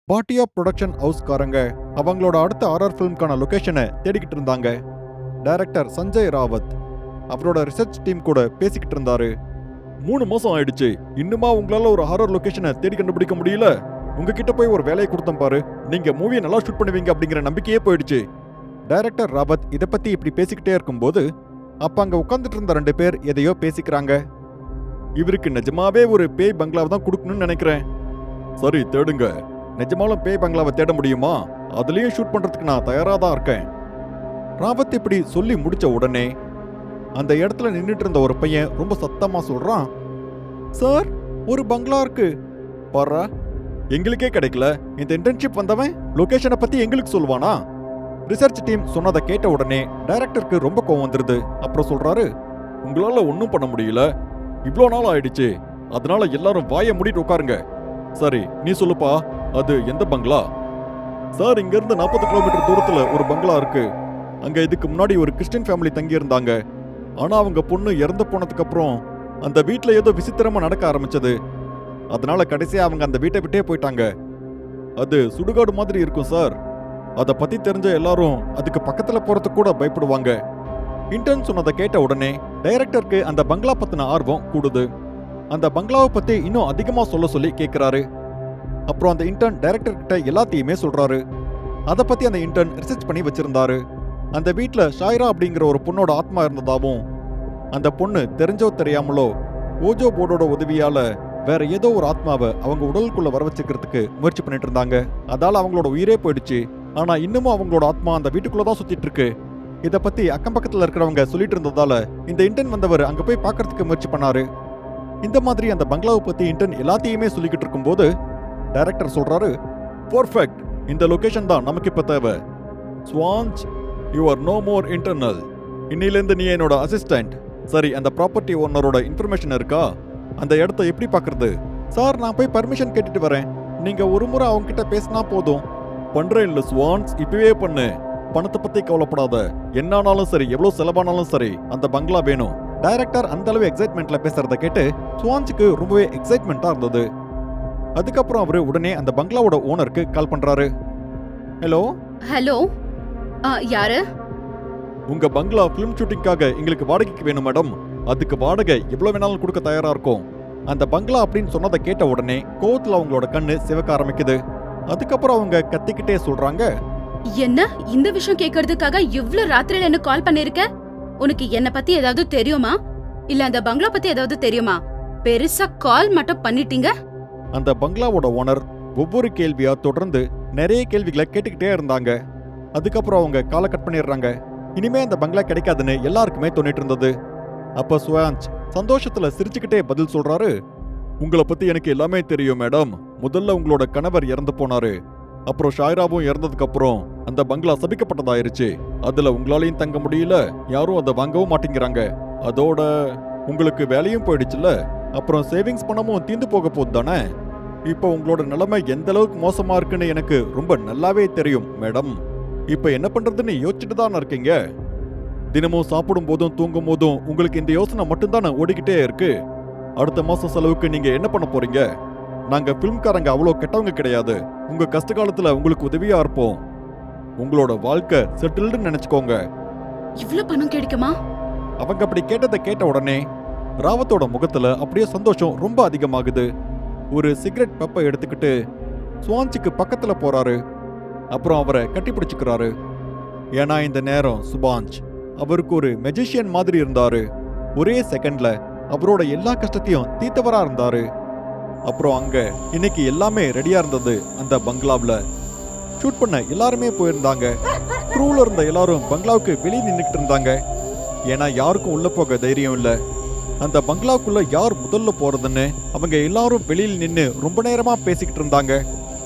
பாட்டியா production ஹவுஸ்காரங்க அவங்களோட அடுத்த horror ஃபிலிம்கான லொகேஷனை தேடிக்கிட்டு இருந்தாங்க. டைரக்டர் சஞ்சய் ராவத் அவரோட ரிசர்ச் டீம் கூட பேசிக்கிட்டு இருந்தாரு. 3 மாசம் ஆயிடுச்சு, இன்னுமா உங்களால ஒரு ஹாரர் லொகேஷனை தேடி கண்டுபிடிக்க முடியல? உங்ககிட்ட போய் ஒரு வேலையை கொடுத்தேன் பாரு, நீங்க மூவியை நல்லா ஷூட் பண்ணுவீங்க அப்படிங்கிற நம்பிக்கையே போயிடுச்சு. டைரக்டர் ராவத் இதை பத்தி இப்படி பேசிக்கிட்டே இருக்கும்போது அப்ப அங்க உட்கார்ந்துட்டு இருந்த 2 பேர் எதையோ பேசிக்கிறாங்க. இவருக்கு நிஜமாவே ஒரு பேய் பங்களாவை தான் கொடுக்கணும்னு நினைக்கிறேன். சரி தேடுங்க, நிஜமாலும் பேய் பங்களாவை தேட முடியுமா? அதுலயும் ஷூட் பண்றதுக்கு நான் தயாரா தான் இருக்கேன். ராவத் இப்படி சொல்லி முடிச்ச உடனே அந்த இடத்துல நின்றுட்டு இருந்த ஒரு பையன் ரொம்ப சத்தமா சொல்றான், சார் ஒரு பங்களா இருக்கு பாரா, எங்களுக்கே கிடைக்கல, இந்த இன்டர்ன்ஷிப் வந்தவன் லொகேஷனை பத்தி எங்களுக்கு சொல்லுவானா? ரிசர்ச் டீம் சொன்னதை கேட்ட உடனே டைரக்டருக்கு ரொம்ப கோவம் வந்துருது. அப்புறம் சொல்றாரு, உங்களால ஒன்றும் பண்ண முடியல, இவ்வளோ நாள் ஆயிடுச்சு, அதனால எல்லாரும் வாயை மூடிட்டு உட்காருங்க. சரி நீ சொல்லுப்பா, அது எந்த பங்களா? சார் இங்க இருந்து 40 கிலோமீட்டர் தூரத்துல ஒரு பங்களா இருக்கு. அங்க இதுக்கு முன்னாடி ஒரு கிறிஸ்டியன் ஃபேமிலி தங்கி இருந்தாங்க. ஆனா அவங்க பொண்ணு இறந்து போனதுக்கு அப்புறம் அந்த வீட்டுல ஏதோ விசித்திரமா நடக்க ஆரம்பிச்சது. அதனால கடைசியா அவங்க அந்த வீட்டை விட்டே போயிட்டாங்க. அது சுடுகாடு மாதிரி இருக்கும் சார். அதை பத்தி தெரிஞ்ச எல்லாரும் அதுக்கு பக்கத்துல போறதுக்கு கூட பயப்படுவாங்க. இன்டர்ன் சொன்னதை கேட்ட உடனே டைரக்டருக்கு அந்த பங்களா பத்தின ஆர்வம் கூடுது. அந்த பங்களாவை பத்தி இன்னும் அதிகமா சொல்ல சொல்லி கேட்கிறாரு. அப்புறம் அந்த இன்டர்ன் டைரக்டர் கிட்ட எல்லாத்தையுமே சொல்றாரு. அதை பத்தி அந்த இன்டர்ன் ரிசர்ச் பண்ணி வச்சிருந்தாரு. அந்த வீட்டுல ஷாயிரா அப்படிங்கிற ஒரு பொண்ணோட ஆத்மா இருந்ததாவும், அந்த பொண்ணு தெரிஞ்சோ தெரியாமலோ ஓஜோ போர்டோட உதவியால வேற ஏதோ ஒரு ஆத்மாவை அவங்க உடலுக்குள்ள வர வச்சுக்கிறதுக்கு முயற்சி பண்ணிட்டு இருந்தாங்க. அதால அவங்களோட உயிரே போயிடுச்சு. ஆனா இன்னமும் அவங்களோட ஆத்மா அந்த வீட்டுக்குள்ளதான் சுத்திட்டு இருக்கு. இதை பத்தி அக்கம் பக்கத்துல இருக்கிறவங்க சொல்லிட்டு இருந்ததால இந்த இன்டர்ன் வந்தவர் அங்க போய் பார்க்கறதுக்கு முயற்சி பண்ணாரு. இந்த மாதிரி அந்த பங்களாவை பத்தி இன்டர்ன் எல்லாத்தையுமே சொல்லிக்கிட்டு இருக்கும்போது டைரக்டர் சொல்றாரு, பர்ஃபெக்ட், இந்த லொகேஷன் தான் நமக்கு இப்ப தேவை. ஸ்வான்ச், you are no more internal. இன்னிலிருந்து நீ என்னோட அசிஸ்டன்ட். சரி, அந்த ப்ராப்பர்ட்டி ஓனரோட இன்ஃபர்மேஷன் இருக்கா? அந்த இடத்த எப்படி பார்க்கறது? சார் நான் போய் பர்மிஷன் கேட்டுட்டு வரேன், நீங்க ஒரு முறை அவங்க கிட்ட பேசினா போதும். பண்றேன் இல்ல ஸ்வான்ஸ், இப்பவே பண்ணு. பணத்தை பத்தி கவலைப்படாத, என்னானாலும் சரி, எவ்வளவு செலவானாலும் சரி, அந்த பங்களா வேணும். டைரக்டர் அந்த அளவு எக்ஸைட்மெண்ட்ல பேசுறத கேட்டு ஸ்வான்ஸுக்கு ரொம்பவே எக்ஸைட்மெண்டா இருந்தது. அதுக்கப்புறம் அவரு உடனே அந்த பங்களாவோட ஓனருக்கு கால் பண்றாரு. ஹலோ ஹலோ, யாரு? உங்க பங்களா பிலிம் ஷூட்டிங்காக எங்களுக்கு வாடகைக்கு வேணும் மேடம். அதுக்கு வாடகை எவ்வளவு வேணாலும் கொடுக்க தயாரா இருக்கும். அந்த பங்களா அப்படின்னு சொன்னதை கேட்ட உடனே கோவத்துல அவங்களோட கண்ணு சிவக்க ஆரம்பிக்குது. அதுக்கப்புறம் அவங்க கத்திக்கிட்டே சொல்றாங்க, என்ன இந்த விஷயம் கேட்கறதுக்காக இவ்ளோ ராத்திரில என்ன கால் பண்ணிருக்க? உனக்கு என்ன பத்தி ஏதாவது தெரியுமா? இல்ல அந்த பங்களா பத்தி ஏதாவது தெரியுமா? பெருசா கால் மட்டும் பண்ணிட்டீங்க. அந்த பங்களாவோட ஓனர் ஒவ்வொரு கேள்வியா தொடர்ந்து நிறைய கேள்விகளை கேட்டுக்கிட்டே இருந்தாங்க. அதுக்கப்புறம் அவங்க காலை கட் பண்ணிடுறாங்க. இனிமே அந்த பங்களா கிடைக்காதுன்னு எல்லாருக்குமே தோணிட்டு இருந்தது. அப்ப ஸ்வான்ச் சந்தோஷத்துல சிரிச்சுக்கிட்டே பதில் சொல்றாரு, உங்களை பத்தி எனக்கு எல்லாமே தெரியும் மேடம். முதல்ல உங்களோட கணவர் இறந்து போனாரு. அப்புறம் ஷாயிராவும் இறந்ததுக்கு அப்புறம் அந்த பங்களா சபிக்கப்பட்டதாயிருச்சு. அதுல உங்களாலையும் தங்க முடியல, யாரும் அதை வாங்கவும் மாட்டேங்கிறாங்க. அதோட உங்களுக்கு வேலையும் போயிடுச்சுல, அப்புறம் சேவிங்ஸ் பணமும் தீந்து போக போகுது தானே. இப்போ உங்களோட நிலைமை எந்த அளவுக்கு மோசமா இருக்குன்னு எனக்கு ரொம்ப நல்லாவே தெரியும் மேடம். இப்போ என்ன பண்றதுன்னு யோசிச்சுட்டு தானே இருக்கீங்க. தினமும் சாப்பிடும் போதும் தூங்கும் போதும் உங்களுக்கு இந்த யோசனை மட்டும்தானே ஓடிக்கிட்டே இருக்கு. அடுத்த மாசம் செலவுக்கு நீங்க என்ன பண்ண போறீங்க? நாங்க பிலிம்காரங்க அவ்வளோ கெட்டவங்க கிடையாது. உங்க கஷ்ட காலத்துல உங்களுக்கு உதவியா இருப்போம். உங்களோட வாழ்க்கை செட்டில்டுன்னு நினைச்சுக்கோங்க. இவ்ளோ பணம் கிடைக்குமா? அவங்க அப்படி கேட்டதை கேட்ட உடனே ராவத்தோட முகத்துல அப்படியே சந்தோஷம் ரொம்ப அதிகமாகுது. ஒரு சிகரெட் பப்பை எடுத்துக்கிட்டு ஸ்வான்ச்சுக்கு பக்கத்துல போறாரு. அப்புறம் அவரை கட்டி பிடிச்சுக்கிறாரு. ஏன்னா இந்த நேரம் சுபாஞ்ச் அவருக்கு ஒரு மெஜிஷியன் மாதிரி இருந்தாரு. ஒரே செகண்ட்ல அவரோட எல்லா கஷ்டத்தையும் தீர்த்தவரா இருந்தாரு. அப்புறம் அங்க இன்னைக்கு எல்லாமே ரெடியா இருந்தது. அந்த பங்களாவில் ஷூட் பண்ண எல்லாருமே போயிருந்தாங்க. க்ரூல இருந்த எல்லாரும் பங்களாவுக்கு வெளியே நின்றுட்டு இருந்தாங்க. ஏன்னா யாருக்கும் உள்ள போக தைரியம் இல்ல. அந்த பங்களாவுக்குள்ள யார் முதல்ல போறதுன்னு அவங்க எல்லாரும் வெளியில் நின்று ரொம்ப நேரமா பேசிக்கிட்டு இருந்தாங்க.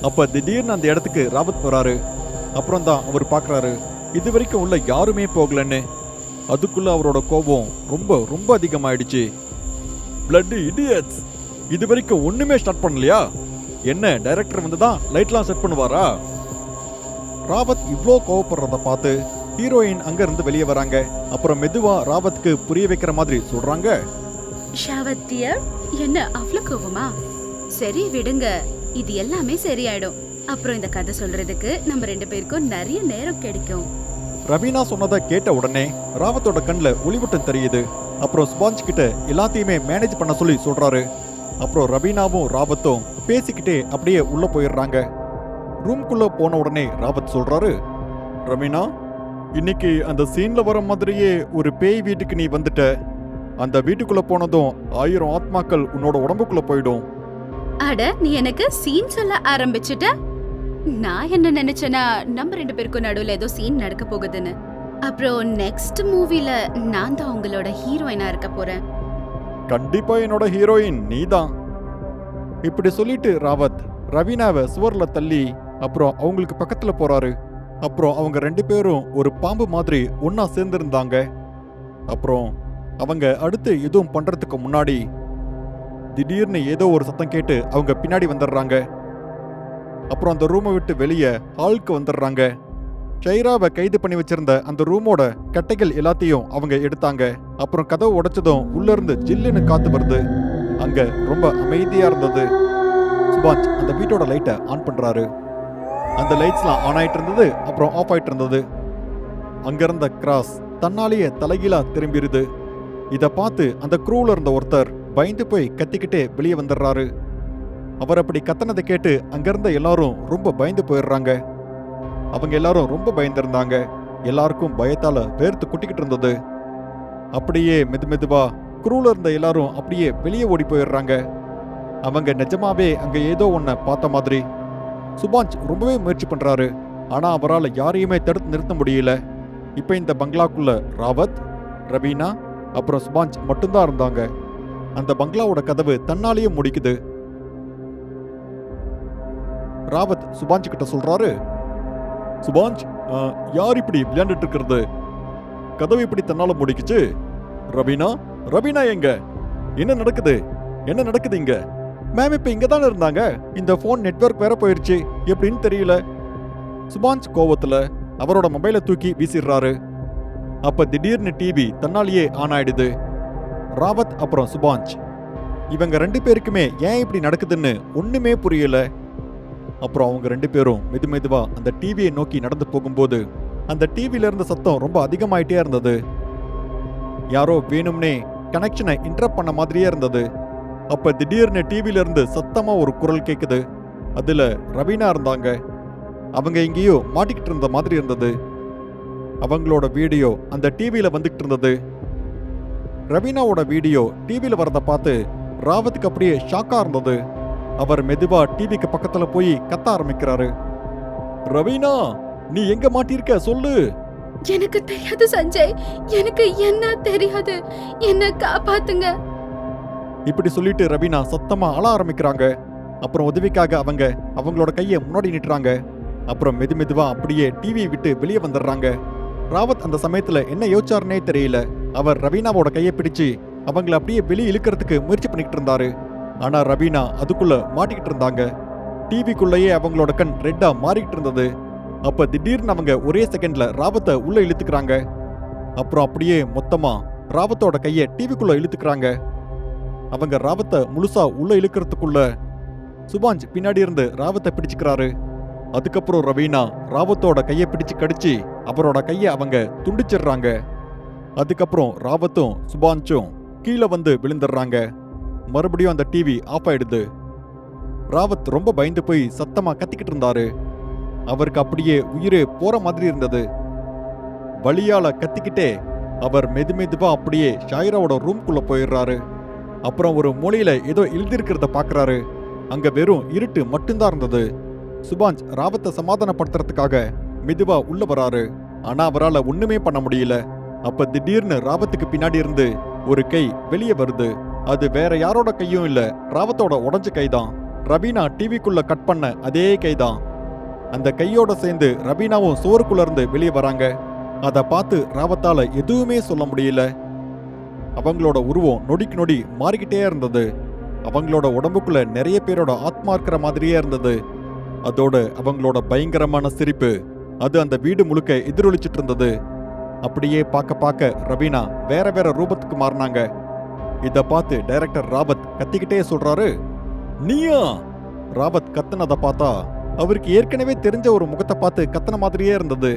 அப்ப திடீர்னு அந்த இடத்துக்கு ராவத் வராரு. அப்புறம் தான் அவர் பாக்குறாரு இது வரைக்கும் உள்ள யாருமே போகலன்னு. அதுக்குள்ள அவரோட கோபம் ரொம்ப ரொம்ப அதிகமாயிடுச்சு. பிளட்டி இடியட்ஸ், இது வரைக்கும் ஒண்ணுமே ஸ்டார்ட் பண்ணலையா? என்ன டைரக்டர் வந்து தான் லைட்லாம் செட் பண்ணுவாரா? ராவத் இவ்ளோ கோவப்படுறத பார்த்து ஹீரோயின் அங்க இருந்து வெளியே வராங்க. அப்புறம் மெதுவா ராவத்துக்கு புரிய வைக்கிற மாதிரி சொல்றாங்க, ஷாவத்தியர், என்ன அவ்வளவு கோவமா? சரி விடுங்க, இது எல்லாமே சரியாயிடும். அப்புறம் இந்த கதை சொல்றதுக்கு நம்ம 2 பேருக்கும் நிறைய நேரம் கிடைக்கும். ரவீனா சொன்னதை கேட்ட உடனே ராவத்தோட கண்ணுல ஒளிவட்டம் தெரியுது. அப்புறம் சுபாஞ்ச் கிட்ட எல்லாத்தையுமே மேனேஜ் பண்ண சொல்லி சொல்றாரு. அப்புறம் ரவீனாவும் ராவத்தும் பேசிக்கிட்டே அப்படியே உள்ள போயிடுறாங்க. ரூம்குள்ள போன உடனே ராவத் சொல்றாரு, ரவீனா, இன்னைக்கு அந்த சீன்ல வர மாதிரியே ஒரு பேய் வீட்டுக்கு நீ வந்துட்ட. அந்த வீட்டுக்குள்ள போனதும் 1000 ஆத்மாக்கள் உன்னோட உடம்புக்குள்ள போயிடும். அட, நீ எனக்கு சீன் சொல்ல ஆரம்பிச்சுட்ட. நான் என்ன நினைச்சேன்னா நம்ம 2 பேருக்கும் நடுவுல ஏதோ சீன் நடக்க போகுதுன்னு. அப்புறம் நெக்ஸ்ட் மூவில நான் தான் உங்களோட ஹீரோயினா இருக்க போறேன். கண்டிப்பா என்னோட ஹீரோயின் நீதான். இப்படி சொல்லிட்டு ராவத் ரவீனாவை சுவர்ல தள்ளி அப்புறம் அவங்களுக்கு பக்கத்துல போறாரு. அப்புறம் அவங்க 2 பேரும் ஒரு பாம்பு மாதிரி ஒன்னா சேர்ந்திருந்தாங்க. அப்புறம் அவங்க அடுத்து எதுவும் பண்றதுக்கு முன்னாடி திடீர்னு ஏதோ ஒரு சத்தம் கேட்டு அவங்க பின்னாடி வந்துடுறாங்க. அப்புறம் அந்த ரூமை விட்டு வெளியே ஹாலுக்கு வந்துடுறாங்க. ஷைராவை கைது பண்ணி வச்சிருந்த அந்த ரூமோட கட்டைகள் எல்லாத்தையும் அவங்க எடுத்தாங்க. அப்புறம் கதவு உடைச்சதும் உள்ள இருந்து ஜில்லுன்னு காத்து வருது. அங்க ரொம்ப அமைதியா இருந்தது. சுபாஞ்ச் அந்த வீட்டோட லைட்டை ஆன் பண்றாரு. அந்த லைட்ஸ்லாம் ஆன் ஆயிட்டு இருந்தது, அப்புறம் ஆஃப் ஆயிட்டு இருந்தது. அங்க இருந்த கிராஸ் தன்னாலேயே தலைகீழா திரும்பிடுது. இத பார்த்து அந்த க்ரூல இருந்த ஒருத்தர் பயந்து போய் கத்திக்கிட்டே வெளியே வந்துடுறாரு. அவர் அப்படி கத்தனதை கேட்டு அங்கிருந்த எல்லாரும் ரொம்ப பயந்து போயிடுறாங்க. அவங்க எல்லாரும் ரொம்ப பயந்திருந்தாங்க. எல்லாருக்கும் பயத்தால வேர்த்து குட்டிக்கிட்டு இருந்தது. அப்படியே மெதுவா க்ரூல இருந்த எல்லாரும் அப்படியே வெளியே ஓடி போயிடுறாங்க. அவங்க நிஜமாவே அங்க ஏதோ ஒன்ன பார்த்த மாதிரி. சுபாஞ்ச் ரொம்பவே முயற்சி பண்றாரு. ஆனா அவரால் யாரையுமே தடுத்து நிறுத்த முடியல. இப்ப இந்த பங்களாக்குள்ள ராவத், ரவீனா அப்புறம் சுபாஞ்ச் மட்டும்தான் இருந்தாங்க. அந்த பங்களாவோட கதவு தன்னாலேயே முடிக்குது. ராவத் சுபாஞ்ச் கிட்ட சொல்றாரு, சுபாஞ்ச், யார் இப்படி விளையாண்டுட்டு இருக்கிறது? கதவு இப்படி தன்னால முடிக்குச்சு? ரவீனா, ரவீனா எங்க? என்ன நடக்குது? என்ன நடக்குது இங்க? மேம் இப்ப இங்க தானே இருந்தாங்க. இந்த போன் நெட்வொர்க் வேற போயிருச்சு, எப்படின்னு தெரியல. சுபாஞ்ச் கோவத்துல அவரோட மொபைலை தூக்கி வீசிடுறாரு. அப்ப திடீர்னு டிவி தன்னாலேயே ஆன் ஆயிடுது. ராவத் அப்புறம் சுபாஞ்ச் இவங்க 2 பேருக்குமே ஏன் இப்படி நடக்குதுன்னு ஒண்ணுமே புரியல. அப்புறம் அவங்க 2 பேரும் மெதுவா அந்த டிவியை நோக்கி நடந்து போகும்போது அந்த டிவில இருந்த சத்தம் ரொம்ப அதிகமாயிட்டே இருந்தது. யாரோ வேணும்னே கனெக்ஷனை இன்டரப்ட் பண்ண மாதிரியே இருந்தது. அப்ப திடீர்னு டிவில இருந்து சத்தமா ஒரு குரல் கேக்குது. அதுல ரவீனா இருந்தாங்க. அவங்க எங்கேயோ மாட்டிக்கிட்டு இருந்த மாதிரி இருந்தது. அவங்களோட வீடியோ அந்த டிவியில வந்துகிட்டு இருந்தது. ரவீனாவோட வீடியோ டிவியில வரத பார்த்து ராவத்துக்கு அப்படியே ஷாக்கா இருந்தது. அவர் மெதுவா டிவிக்கு பக்கத்துல போய் கத்த ஆரம்பிக்கிறாரு. ரவீனா, நீ எங்க மாட்டிருக்க சொல்லு. எனக்கு தெரியாது சஞ்சய், எனக்கு என்ன தெரியாது, என்ன காப்பாத்துங்க. இப்படி சொல்லிட்டு ரவீனா சத்தமா அழ ஆரம்பிக்கிறாங்க. அப்புறம் உதவிக்காக அவங்க அவங்களோட கையை முன்னாடி நிட்டுறாங்க. அப்புறம் மெதுவா அப்படியே டிவியை விட்டு வெளியே வந்துடுறாங்க. ராவத் அந்த சமயத்துல என்ன யோசிச்சாருன்னே தெரியல. அவர் ரவீனாவோட கையை பிடிச்சு அவங்கள அப்படியே வெளியே இழுக்கிறதுக்கு முயற்சி பண்ணிக்கிட்டு இருந்தாரு. ஆனா ரவீனா அதுக்குள்ள மாட்டிக்கிட்டு இருந்தாங்க. டிவிக்குள்ளேயே அவங்களோட கண் ரெட்டா மாறிக்கிட்டு இருந்தது. அப்ப திடீர்னு அவங்க ஒரே செகண்ட்ல ராவத்தை உள்ள இழுத்துக்கிறாங்க. அப்புறம் அப்படியே மொத்தமா ராவத்தோட கையை டிவிக்குள்ள இழுத்துக்கிறாங்க. அவங்க ராவத்தை முழுசா உள்ள இழுக்கிறதுக்குள்ள சுபாஞ்ச் பின்னாடி இருந்து ராவத்தை பிடிச்சுக்கிறாரு. அதுக்கப்புறம் ரவீனா ராவத்தோட கையை பிடிச்சு கடிச்சு அவரோட கையை அவங்க துண்டிச்சிடுறாங்க. அதுக்கப்புறம் ராவத்தும் சுபாஞ்சும் கீழே வந்து விழுந்துடுறாங்க. மறுபடியும் அந்த டிவி ஆஃப் ஆயிடுது. ராவத் ரொம்ப பயந்து போய் சத்தமா கத்திக்கிட்டு இருந்தாரு. அவருக்கு அப்படியே உயிரே போற மாதிரி இருந்தது. வலியால கத்திக்கிட்டே அவர் மெதுவா அப்படியே ஷாயிராவோட ரூம்குள்ள போயிடுறாரு. அப்புறம் ஒரு மூலையில ஏதோ எழுதியிருக்கிறத பாக்குறாரு. அங்க வெறும் இருட்டு மட்டும்தான் இருந்தது. சுபாஞ்ச் ராவத்தை சமாதானப்படுத்துறதுக்காக மெதுவா உள்ள வராரு. ஆனா அவரால் ஒண்ணுமே பண்ண முடியல. அப்ப திடீர்னு ராவத்துக்கு பின்னாடி இருந்து ஒரு கை வெளியே வருது. அது வேற யாரோட கையும் இல்ல, ராவத்தோட உடைஞ்ச கைதான். ரவீனா டிவிக்குள்ள கட் பண்ண அதே கைதான். அந்த கையோட சேர்ந்து ரவீனாவும் சோறுக்குள்ள இருந்து வெளியே வராங்க. அதை பார்த்து ராவத்தால எதுவுமே சொல்ல முடியல. அவங்களோட உருவம் நொடிக்கு நொடி மாறிக்கிட்டே இருந்தது. அவங்களோட உடம்புக்குள்ள நிறைய பேரோட ஆத்மா இருக்கிற மாதிரியே இருந்தது. அதோட அவங்களோட பயங்கரமான சிரிப்பு அது அந்த வீடு முழுக்க எதிரொலிச்சிட்டு இருந்தது. அப்படியே பார்க்க ரவீனா வேற ரூபத்துக்கு மாறினாங்க. இத பார்த்து டைரக்டர் ராவத் கத்திக்கிட்டே சொல்றாரு, நீயா? ராவத் கத்துனதை பார்த்தா அவருக்கு ஏற்கனவே தெரிஞ்ச ஒரு முகத்தை பார்த்து கத்தன மாதிரியே இருந்தது.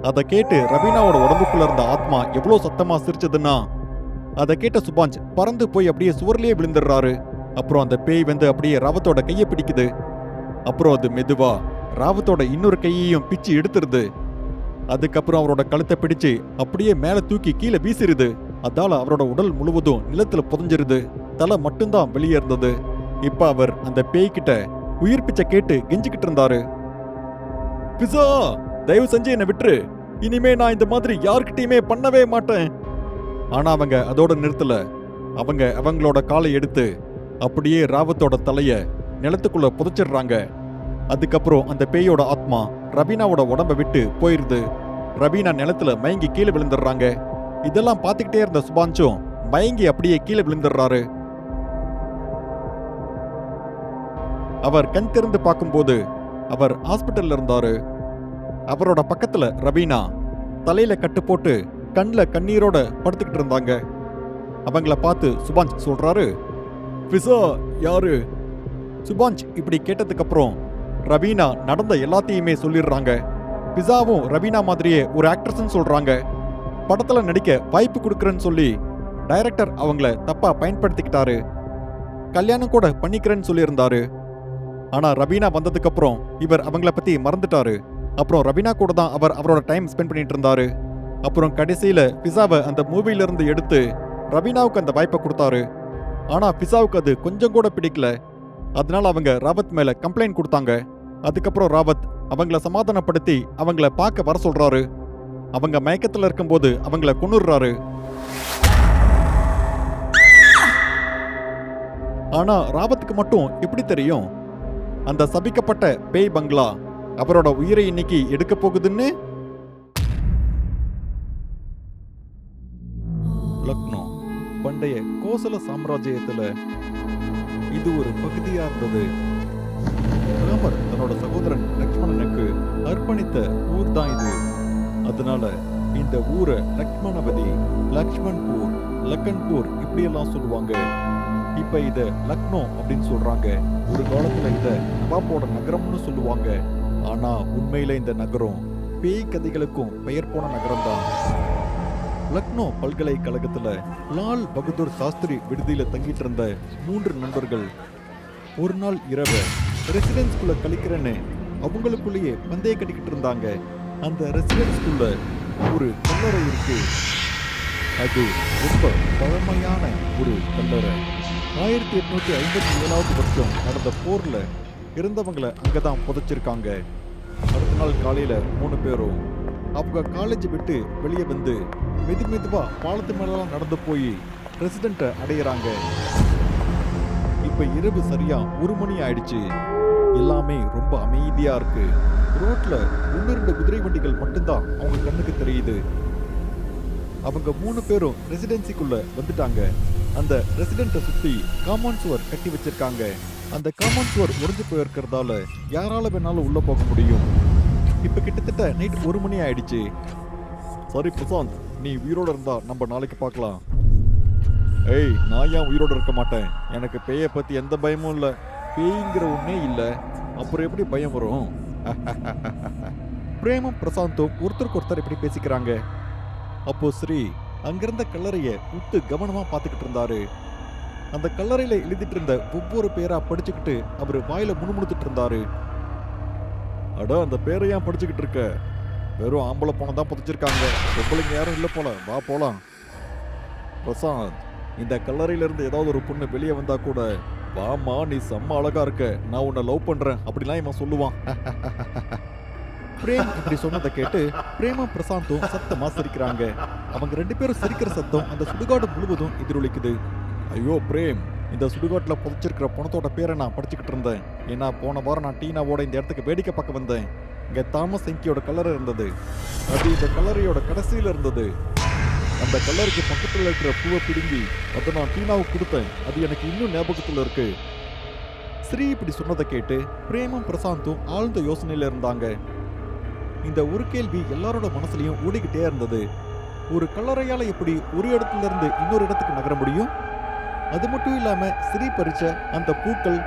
அதை கேட்டு ரவீனாவோட உடம்புக்குள்ள இருந்த ஆத்மா எவ்வளவு சத்தமா சிரிச்சதுன்னா, அதை கேட்ட சுபாஞ்ச் பறந்து போய் அப்படியே சுவர்லயே விழுந்துடுறாரு. அப்புறம் அந்த பேய் வந்து அப்படியே ராவத்தோட கையை பிடிக்குது. அப்புறம் அது மெதுவா ராவத்தோட இன்னொரு கையையும் பிச்சு எடுத்துருது. அதுக்கப்புறம் அவரோட கழுத்தை பிடிச்சு அப்படியே மேல தூக்கி கீழே வீசிருது. அதால அவரோட உடல் முழுவதும் நிலத்துல புதைஞ்சிருது. தலை மட்டும்தான் வெளியே இருந்தது. இப்ப அவர் அந்த பேய்கிட்ட உயிர் பிச்சை கேட்டு கெஞ்சிக்கிட்டு இருந்தாரு. பிசா, தயவு செஞ்சு என்னை விட்டுரு. இனிமே நான் இந்த மாதிரி யார்கிட்டயுமே பண்ணவே மாட்டேன். ஆனா அவங்க அதோட நிறுத்தல. அவங்க அவங்களோட காலை எடுத்து அப்படியே ராவத்தோட தலைய நிலத்துக்குள்ள புதைச்சிடுறாங்க. அதுக்கப்புறம் அந்த பேயோட ஆத்மா ரவீனாவோட உடம்ப விட்டு போயிருது. ரவீனா நிலத்துல மயங்கி கீழே விழுந்துடுறாங்க. இதெல்லாம் பார்த்துக்கிட்டே இருந்த சுபாஞ்சும் மயங்கி அப்படியே கீழே விழுந்துடுறாரு. அவர் கண் திறந்து பார்க்கும்போது அவர் ஹாஸ்பிட்டல்ல இருந்தாரு. அவரோட பக்கத்துல ரவீனா தலையில கட்டு போட்டு கண்ணுல கண்ணீரோட படுத்துக்கிட்டு இருந்தாங்க. அவங்கள பார்த்து சுபாஞ்ச் சொல்றாரு, பிசா யாரு? சுபாஞ்ச் இப்படி கேட்டதுக்கு அப்புறம் ரவீனா நடந்த எல்லாத்தையுமே சொல்லிடுறாங்க. பிசாவும் ரவீனா மாதிரியே ஒரு ஆக்ட்ரஸ்ன்னு சொல்றாங்க. படத்துல நடிக்க வாய்ப்பு கொடுக்கறேன்னு சொல்லி டைரக்டர் அவங்கள தப்பா பயன்படுத்திக்கிட்டாரு. கல்யாணம் கூட பண்ணிக்கிறேன்னு சொல்லியிருந்தாரு. ஆனா ரவீனா வந்ததுக்கு அப்புறம் இவர் அவங்கள பத்தி மறந்துட்டாரு. அப்புறம் ரவீனா கூட தான் அவர் அவரோட டைம் ஸ்பெண்ட் பண்ணிட்டு இருந்தாரு. அப்புறம் கடைசியில பிசாவை அந்த மூவில இருந்து எடுத்து ரவீனாவுக்கு அந்த வாய்ப்பை கொடுத்தாரு. ஆனா பிசாவுக்கு அது கொஞ்சம் கூட பிடிக்கல. அதனால அவங்க ராவத் மேல கம்ப்ளைண்ட் கொடுத்தாங்க. அதுக்கப்புறம் ராவத் அவங்கள சமாதானப்படுத்தி அவங்கள பார்க்க வர சொல்றாரு. அவங்க மயக்கத்துல இருக்கும்போது அவங்கள கொன்னுடுறாரு. ஆனா ராவத்துக்கு மட்டும் எப்படி தெரியும் அந்த சபிக்கப்பட்ட பேய் பங்களா அவரோட உயிரை இன்னைக்கு எடுக்க போகுதுன்னு? லக்னோ பண்டைய கோசல சாம்ராஜ்யத்துல இது ஒரு பகுதியா இருந்தது. ராமர் தன்னோட சகோதரன் லக்ஷ்மணனுக்கு அர்ப்பணித்த ஊர் தான் இது. அதனால இந்த ஊரை லக்ஷ்மணபதி, லக்ஷ்மண்பூர், லக்கன்பூர் இப்படியெல்லாம் சொல்லுவாங்க. இப்ப இத லக்னோ அப்படின்னு சொல்றாங்க. ஒரு காலத்துல இத நவாபோட நகரம்னு சொல்லுவாங்க. ஆனா உண்மையில இந்த நகரம் பேய் கதைகளுக்கும் பெயர் போன நகரம் தான். லக்னோ பல்கலைக்கழகத்துல லால் பகதூர் சாஸ்திரி விடுதியில தங்கிட்டு இருந்த 3 நண்பர்கள் ஒரு நாள் இரவு ரெசிடென்ஸ்குள்ள கழிக்கிறேன்னு அவங்களுக்குள்ளேயே பந்தய கட்டிக்கிட்டு இருந்தாங்க. அந்த ரெசிடென்ஸ்குள்ள ஒரு கல்லறை இருக்கு. அது ரொம்ப பழமையான ஒரு கல்லறை. 1857 வருஷம் நடந்த போர்ல இருந்தவங்களை அங்கதான் புதைச்சிருக்காங்க. அடுத்த நாள் காலையில 3 பேரும் அவங்க காலேஜ் விட்டு வெளியே வந்து மெதுவா பாலத்து மேலாம் நடந்து போய் ரெசிடென்ட்டை அடையிறாங்க. இப்ப இரவு சரியா 1 மணி ஆயிடுச்சு. எல்லாமே ரொம்ப அமைதியா இருக்கு. ரோட்ல 1-2 குதிரை வண்டிகள் மட்டும்தான் அவங்க கண்ணுக்கு தெரியுது. அவங்க 3 பேரும் ரெசிடென்சிக்குள்ள வந்துட்டாங்க. அந்த ரெசிடென்ட்டை சுத்தி காம்பவுண்ட் சுவர் கட்டி வச்சிருக்காங்க. அந்த காம்பவுண்ட் சுவர் முறிஞ்சு போயிருக்கிறதால யாரால வேணாலும் உள்ள போக முடியும். இப்ப கிட்டத்தட்ட நைட் 1 மணி ஆயிடுச்சு. சரி பிரசாந்த், நீ உயிரோட இருந்தா நம்ம நாளைக்கு பார்க்கலாம். ஏய், நான் ஏன் உயிரோட இருக்க மாட்டேன்? எனக்கு பேயை பத்தி எந்த பயமும் இல்ல. பேய்ங்கிற ஒன்னே இல்ல, அப்புறம் எப்படி பயம் வரும்? பிரேமும் பிரசாந்தும் ஒருத்தருக்கு ஒருத்தர் இப்படி பேசிக்கிறாங்க. அப்போ ஸ்ரீ அங்கிருந்த கல்லறைய உத்து கவனமா பாத்துக்கிட்டு இருந்தாரு. அந்த கல்லறையில எழுதிட்டு இருந்த ஒவ்வொரு பேரா படிச்சுக்கிட்டு அவரு வாயில முணுமுணுத்துட்டு இருந்தாரு. அட, அந்த பேரை ஏன் படிச்சுக்கிட்டு இருக்க? வெறும் ஆம்பளை போன தான் புதைச்சிருக்காங்க, பொம்பளைங்க யாரும் இல்ல போல, வா போலாம். பிரசாந்த், இந்த கல்லறையில இருந்து ஏதாவது ஒரு பொண்ணு வெளியே வந்தா கூட, வாமா நீ செம்ம அழகா இருக்க, நான் உன்னை லவ் பண்றேன் அப்படிலாம் இவன் சொல்லுவான். பிரேம் இப்படி சொன்னதை கேட்டு பிரேமும் பிரசாந்தும் சத்தமா சிரிக்கிறாங்க. அவங்க 2 பேரும் சிரிக்கிற சத்தம் அந்த சுடுகாடு முழுவதும் எதிரொலிக்குது. ஐயோ பிரேம், இந்த சுடுகாட்டுல புதைச்சிருக்கிற பணத்தோட பேரை நான் படிச்சுக்கிட்டு இருந்தேன். ஏன்னா போன வாரம் நான் டீனாவோட இந்த இடத்துக்கு வேடிக்கை பார்க்க வந்தேன். இங்க தாமஸ் எங்கியோட கல்லறை இருந்தது. அது இந்த கல்லறையோட கடைசியில இருந்தது. அந்த கல்லறைக்கு பக்கத்துல இருக்கிற பூவை பிடுங்கி அதை நான் டீனாவுக்கு கொடுத்தேன். அது எனக்கு இன்னும் ஞாபகத்துல இருக்கு. ஸ்ரீ இப்படி சொன்னதை கேட்டு பிரேமும் பிரசாந்தும் ஆழ்ந்த யோசனையில இருந்தாங்க. இந்த ஒரு கேள்வி எல்லாரோட மனசுலயும் ஓடிக்கிட்டே இருந்தது. ஒரு கல்லறையால எப்படி ஒரு இடத்துல இருந்து இன்னொரு இடத்துக்கு நகர முடியும்? அது மட்டும் இல்லாம ஸ்ரீ பறிச்ச அந்த பூக்கள்,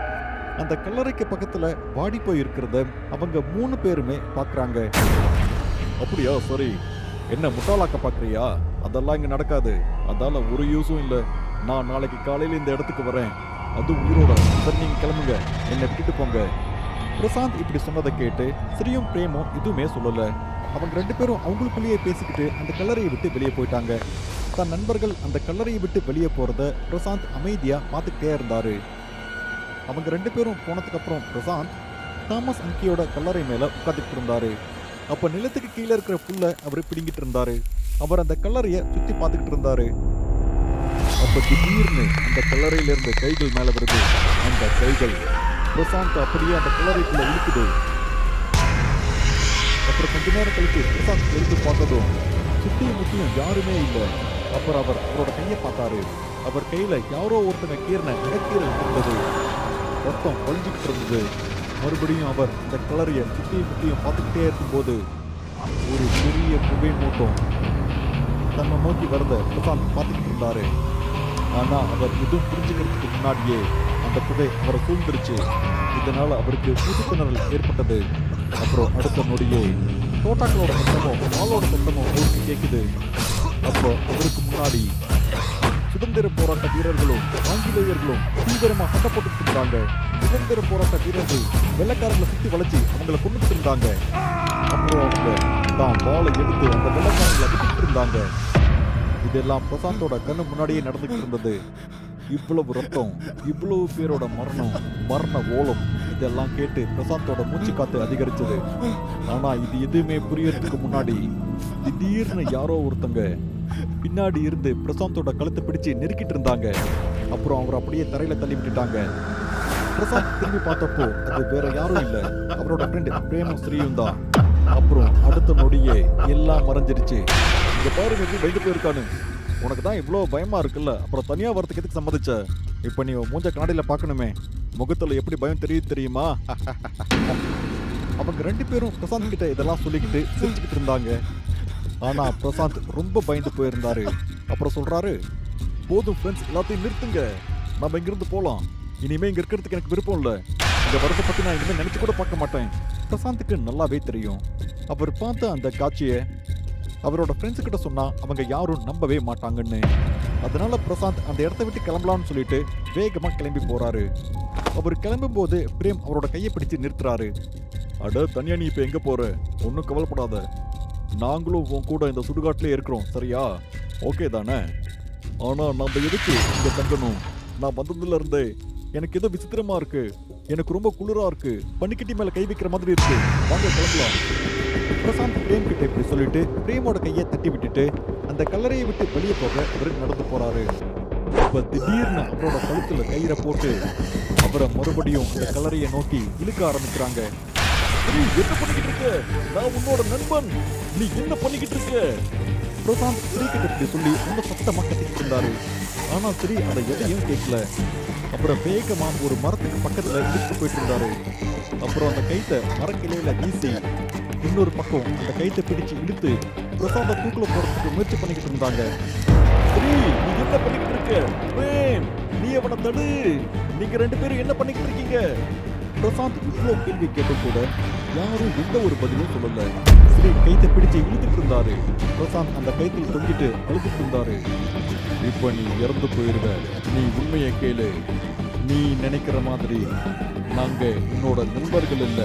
அந்த கல்லறைக்கு பக்கத்துல வாடி போய் இருக்கிறத அவங்க 3 பேருமே பாக்குறாங்க. அப்படியா, சரி. என்ன முட்டாளாக்க பாக்குறியா? அதெல்லாம் இங்க நடக்காது. அதால ஒரு யூஸும் இல்ல. நான் நாளைக்கு காலையில இந்த இடத்துக்கு வரேன், அது உயிரோட. சரி, நீங்க கிளம்புங்க, என்னை விட்டுட்டு போங்க. பிரசாந்த் இப்படி சொன்னதை கேட்டு ஸ்ரீயும் பிரேமும் எதுவுமே சொல்லல. அவங்க 2 பேரும் அவங்களுக்குள்ளேயே பேசிக்கிட்டு அந்த கல்லறையை விட்டு வெளியே போயிட்டாங்க. தன் நண்பர்கள் அந்த கல்லறையை விட்டு வெளியே போறத பிரசாந்த் அமைதியா பார்த்துக்கிட்டே இருந்தாரு. அவங்க 2 பேரும் போனதுக்கு அப்புறம் பிரசாந்த் தாமஸ் அங்கியோட கல்லறை மேல உட்காந்துட்டு இருந்தாரு. அப்ப நிலத்துக்கு கீழே இருக்கிற புல்ல அவர் பிடிங்கிட்டு இருந்தாரு. அவர் அந்த கல்லறையை சுத்தி பார்த்துக்கிட்டு இருந்தாரு. அப்ப திடீர்னு அந்த கல்லறையில இருந்த கைகள் மேல வருது. அந்த கைகள் பிரசாந்த் அப்படியே அந்த கல்லறைக்குள்ள இழுக்குது. அப்புறம் கொஞ்ச நேரம் கழிச்சு பிரசாந்த் எடுத்து பார்த்ததும் சுத்தியும் முத்தியும் யாருமே இல்லை. அப்புறம் அவர் அவரோட கையை பார்த்தாரு. அவர் கையில யாரோ ஒருத்தங்க கீரன இடக்கீரல் இருந்தது. ரத்தம் பொழிஞ்சுக்கிட்டு இருந்தது. மறுபடியும் அவர் இந்த கல்லறையை சுத்தியும் முத்தியும் பார்த்துக்கிட்டே இருக்கும்போது ஒரு பெரிய புகை மூட்டம் தன்னை நோக்கி வரத பிரசாந்த் பார்த்துக்கிட்டு இருந்தாரு. ஆனா அவர் எதுவும் புரிஞ்சுக்கிறதுக்கு முன்னாடியே அந்த புகை அவரை சூழ்ந்துருச்சு. இதனால அவருக்கு மூச்சுத்திணறல் ஏற்பட்டது. அப்புறம் அடுத்த நொடியே தோட்டாக்களோட சத்தமும் ஆளோட சத்தமும் அவருக்கு கேட்குது. அப்போ அவருக்கு முன்னாடி சுதந்திர போராட்ட வீரர்களும் ஆங்கிலேயர்களும் தீவிரமா சண்டை போட்டுட்டு இருந்தாங்க. சுதந்திர போராட்ட வீரர்கள் வெள்ளைக்காரங்களை சுத்தி வளைச்சு அவங்களை கொண்டுட்டு இருந்தாங்க. அப்புறம் அவங்க தான் வாளை எடுத்து அந்த வெள்ளைக்காரங்களை விட்டுட்டு இருந்தாங்க. இதெல்லாம் பிரசாந்தோட கண்ணு முன்னாடியே நடந்துகிட்டு இருந்தது. இவ்வளவு ரத்தம், இவ்வளவு பேரோட மரண ஓலம், இதெல்லாம் கேட்டு பிரசாந்தோட மூச்சு காத்து அதிகரிச்சது. ஆனா இது எதுவுமே புரியறதுக்கு முன்னாடி திடீர்னு யாரோ ஒருத்தங்க பின்னாடி இருந்து பிரசாந்தோட கழுத்தை பிடிச்சு நெருக்கிட்டு இருந்தாங்க. அப்புறம் அவர் அப்படியே தரையில தள்ளி விட்டுட்டாங்க. பிரசாந்த் திரும்பி பார்த்தப்போ அது வேற யாரும் இல்ல, அவரோட ஃப்ரெண்ட் பிரேமும் ஸ்ரீயும் தான். அப்புறம் அடுத்த நொடியே எல்லாம் மறைஞ்சிருச்சு. இங்க பாருங்க, எப்படி பயந்து போயிருக்கானு. உனக்கு தான் இவ்வளோ பயமா இருக்குல்ல, அப்புறம் தனியா வரதுக்கு எதுக்கு சம்மதிச்ச? இப்ப நீ மூஞ்ச கண்ணாடியில பார்க்கணுமே, முகத்துல எப்படி பயம் தெரியுது தெரியுமா? அவங்க 2 பேரும் பிரசாந்த் கிட்ட இதெல்லாம் சொல்லிக்கிட்டு சிரிச்சுக்கிட்டு இருந்தாங்க. ஆனா பிரசாந்த் ரொம்ப பயந்து போயிருந்தாரு. அப்புறம் சொல்றாரு, போதும் ஃப்ரெண்ட்ஸ், எல்லாத்தையும் நிறுத்துங்க, நம்ம இங்கிருந்து போலாம். இனிமே இங்க இருக்கிறதுக்கு எனக்கு விருப்பம் இல்ல. இந்த வரத்தை பத்தி நான் இனிமே நினைச்சு கூட பார்க்க மாட்டேன். பிரசாந்துக்கு நல்லாவே தெரியும். அவர் பார்த்த அந்த காட்சியை அவரோட ஃப்ரெண்ட்ஸ் கிட்ட சொன்னா அவங்க யாரும் நம்பவே மாட்டாங்கன்னு. அதனால பிரசாந்த் அந்த இடத்த விட்டு கிளம்பலாம்னு சொல்லிட்டு வேகமா கிளம்பி போறாரு. அவர் கிளம்பும் போது பிரேம் அவரோட கையை பிடிச்சு நிறுத்துறாரு. அட தனியா, நீ இப்ப எங்க போற? ஒன்னும் கவலைப்படாத, நாங்களும் உன் கூட இந்த சுடுகாட்டிலே இருக்கிறோம், சரியா? ஓகே தானே? ஆனா நம்ம எதுக்கு இங்க தங்கணும்? நான் வந்ததுல இருந்தே எனக்கு ஏதோ விசித்திரமா இருக்கு. எனக்கு ரொம்ப குளிரா இருக்கு. பனிக்கட்டி மேல கை வைக்கிற மாதிரி இருக்கு. வாங்க கிளம்பலாம். பிரசாந்த் பிரேம் கிட்ட இப்படி சொல்லிட்டு பிரேமோட கையை தட்டி விட்டுட்டு அந்த கல்லறையை விட்டு வெளியே போக அவர் நடந்து போறாரு. இப்ப திடீர்னு அவரோட கழுத்துல கயிறை போட்டு அவரை மறுபடியும் அந்த கல்லறையை நோக்கி இழுக்க ஆரம்பிக்கிறாங்க. நீ என்ன பண்ணிக்கிட்டு இருக்க? நான் உன்னோட நண்பன், நீ என்ன பண்ணிக்கிட்டு இருக்க? பிரசாந்த் ஸ்ரீ கிட்ட இப்படி சொல்லி ரொம்ப சத்தமா கத்திக்கிட்டு இருந்தாரு. ஆனா ஸ்ரீ அதை எதையும் கேட்கல. அப்புறம் வேகமா ஒரு மரத்துக்கு பக்கத்துல இழுத்து போயிட்டு இருந்தாரு. அப்புறம் அந்த கைத்தை மரக்கிளையில வீசி இன்னொரு பக்கம் அந்த கைத்தை பிடிச்சு இழுத்து பிரசாந்த தூக்குல போறதுக்கு முயற்சி பண்ணிக்கிட்டு இருந்தாங்க. ஸ்ரீ, நீ என்ன பண்ணிக்கிட்டு இருக்க? பிரேம், நீ அவனை தடு. நீங்க 2 பேரும் என்ன பண்ணிக்கிட்டு இருக்கீங்க? பிரசாந்த் இவ்வளவு கேள்வி கேட்டும் கூட யாரும் எந்த ஒரு பதிலும் சொல்லல. ஸ்ரீ கைத்தை பிடிச்சு இழுத்துட்டு இருந்தாரு. பிரசாந்த் அந்த கைத்தில் தொங்கிட்டு அழுதுட்டு இருந்தாரு. இப்ப நீ இறந்து போயிருவ, நீ உண்மையை கேளு. நீ நினைக்கிற மாதிரி நாங்க உன்னோட நண்பர்கள் இல்ல.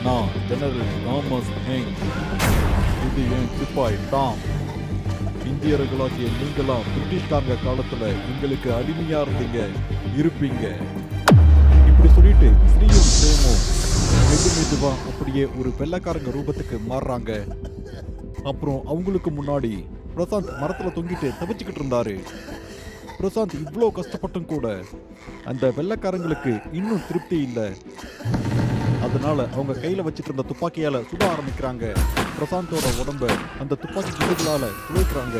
நான் ஜெனரல் தாமஸ் ஹேங். இது என் சிப்பாய் டாம். இந்தியர்களாகிய நீங்களாம் பிரிட்டிஷ்காரங்க காலத்துல எங்களுக்கு அடிமையா இருந்தீங்க, இருப்பீங்க. இப்படி சொல்லிட்டு ஸ்ரீயும் பிரேமும் மெதுவா அப்படியே ஒரு வெள்ளைக்காரங்க ரூபத்துக்கு மாறுறாங்க. அப்புறம் அவங்களுக்கு முன்னாடி பிரசாந்த் மரத்துல தொங்கிட்டு தவிச்சுக்கிட்டு இருந்தாரு. பிரசாந்த் இவ்வளோ கஷ்டப்பட்டும் கூட அந்த வெள்ளைக்காரங்களுக்கு இன்னும் திருப்தி இல்லை. அதனால அவங்க கையில வச்சிட்டு இருந்த துப்பாக்கியால சுட ஆரம்பிக்கிறாங்க. பிரசாந்தோட உடம்ப அந்த துப்பாக்கி குண்டுகளால துளைக்கிறாங்க.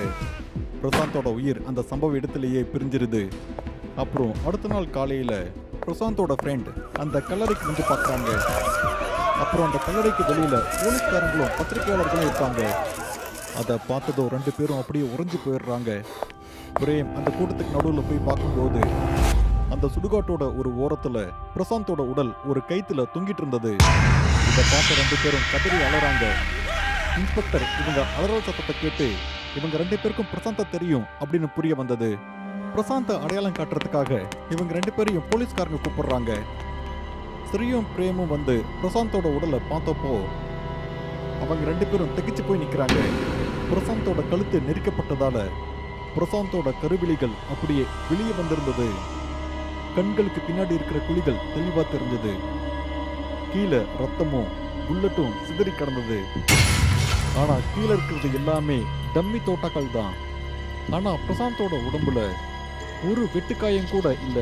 பிரசாந்தோட உயிர் அந்த சம்பவ இடத்திலேயே பிரிஞ்சிருது. அப்புறம் அடுத்த நாள் காலையில பிரசாந்தோட ஃப்ரெண்ட் அந்த கல்லறைக்கு வந்து பார்க்குறாங்க. அப்புறம் அந்த கல்லறைக்கு வெளியில போலீஸ்காரங்களும் பத்திரிகையாளர்களும் இருக்காங்க. அதை பார்த்ததோ 2 பேரும் அப்படியே உறைஞ்சு போயிடுறாங்க. பிரேம் அந்த கூட்டத்துக்கு நடுவில் போய் பார்க்கும்போது அந்த சுடுகாட்டோட ஒரு ஓரத்துல பிரசாந்தோட உடல் ஒரு கைத்துல தொங்கிட்டு இருந்தது. இத பார்த்த 2 பேரும் கதறி அலறாங்க. இன்ஸ்பெக்டர் இவங்க அலறல் சத்தத்தை கேட்டு இவங்க 2 பேருக்கும் பிரசாந்த தெரியும் அப்படின்னு புரிய வந்தது. பிரசாந்த அடையாளம் காட்டுறதுக்காக இவங்க 2 பேரையும் போலீஸ்காரங்க கூப்பிடுறாங்க. ஸ்ரீயும் பிரேமும் வந்து பிரசாந்தோட உடலை பார்த்தப்போ அவங்க 2 பேரும் திகைச்சு போய் நிக்கிறாங்க. பிரசாந்தோட கழுத்து நெரிக்கப்பட்டதால பிரசாந்தோட கருவிழிகள் அப்படியே வெளியே வந்திருந்தது. கண்களுக்கு பின்னாடி இருக்கிற குழிகள் தெளிவா தெரிஞ்சது. கீழே ரத்தமும் புல்லட்டும் சிதறி கிடந்தது. ஆனா கீழே இருக்கிறது எல்லாமே டம்மி தோட்டாக்கள் தான். ஆனா பிரசாந்தோட உடம்புல ஒரு வெட்டுக்காயம் கூட இல்ல.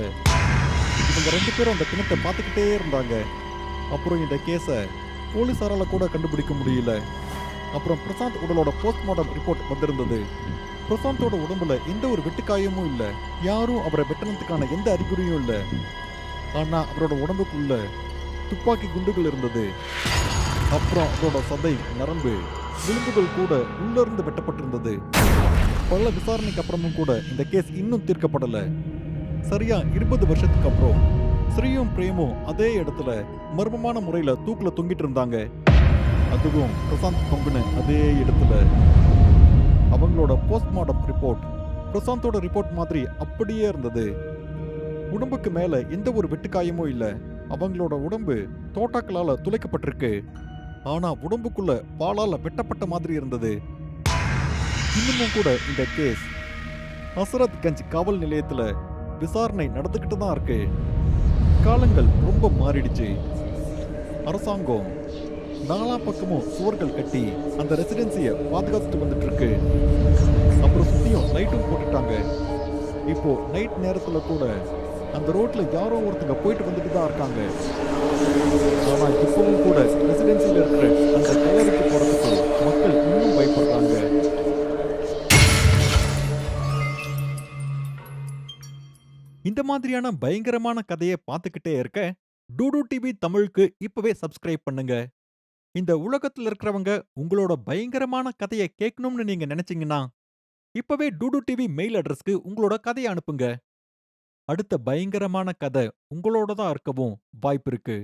இவங்க 2 பேரும் அந்த பிணத்தை பார்த்துக்கிட்டே இருந்தாங்க. அப்புறம் இந்த கேஸை போலீசாரால கூட கண்டுபிடிக்க முடியல. அப்புறம் பிரசாந்த் உடலோட போஸ்ட்மார்டம் ரிப்போர்ட் வந்திருந்தது. பிரசாந்தோட உடம்புல எந்த ஒரு வெட்டுக்காயமும் இல்ல. யாரும் அவரை வெட்டினதுக்கான எந்த அறிகுறியும் இல்ல. ஆனா அவரோட உடம்புக்குள்ள துப்பாக்கி குண்டுகள் இருந்தது. அப்புறம் அவரோட சதை, நரம்பு, விளிம்புகள் கூட உள்ள இருந்து வெட்டப்பட்டிருந்தது. பல விசாரணைக்கு அப்புறமும் கூட இந்த கேஸ் இன்னும் தீர்க்கப்படல. சரியா 20 வருஷத்துக்கு அப்புறம் ஸ்ரீயும் பிரேமும் அதே இடத்துல மர்மமான முறையில தூக்குல தொங்கிட்டு இருந்தாங்க. அதுவும் பிரசாந்த் தொங்குன அதே இடத்துல. அவங்களோட போஸ்ட்மார்டம் ரிப்போர்ட் பிரசாந்தோட ரிப்போர்ட் மாதிரி அப்படியே இருந்தது. உடம்புக்கு மேல எந்த ஒரு வெட்டுக்காயமும் இல்ல. அவங்களோட உடம்பு தோட்டாக்களால துளைக்கப்பட்டிருக்கு. ஆனா உடம்புக்குள்ள பாலால வெட்டப்பட்ட மாதிரி இருந்தது. இன்னமும் கூட இந்த கேஸ் ஹசரத்கஞ்ச் காவல் நிலையத்துல விசாரணை நடந்துகிட்டு தான் இருக்கு. காலங்கள் ரொம்ப மாறிடுச்சு. அரசாங்கம் நாலா பக்கமும் சுவர்கள் கட்டி அந்த ரெசிடென்சியை பாதுகாத்துட்டு வந்துட்டு இருக்கு. அப்புறம் சுத்தியும் லைட்டும் போட்டுட்டாங்க. இப்போ நைட் நேரத்துல கூட அந்த ரோட்ல யாரோ ஒருத்தங்க போயிட்டு வந்துட்டு தான் இருக்காங்க. ஆனா இப்பவும் கூட ரெசிடென்சியில இருக்கிற அந்த கல்லறைக்கு போறதுக்கு மக்கள் இன்னும் பயப்படுறாங்க. இந்த மாதிரியான பயங்கரமான கதையை பார்த்துக்கிட்டே இருக்க டூடு டிவி தமிழுக்கு இப்பவே சப்ஸ்கிரைப் பண்ணுங்க. இந்த உலகத்துல இருக்கிறவங்க உங்களோட பயங்கரமான கதையை கேட்கணும்னு நீங்க நினைச்சீங்கன்னா இப்பவே டூடு டிவி மெயில் அட்ரஸ்க்கு உங்களோட கதையை அனுப்புங்க. அடுத்த பயங்கரமான கதை உங்களோட தான் இருக்கவும் வாய்ப்பு இருக்கு.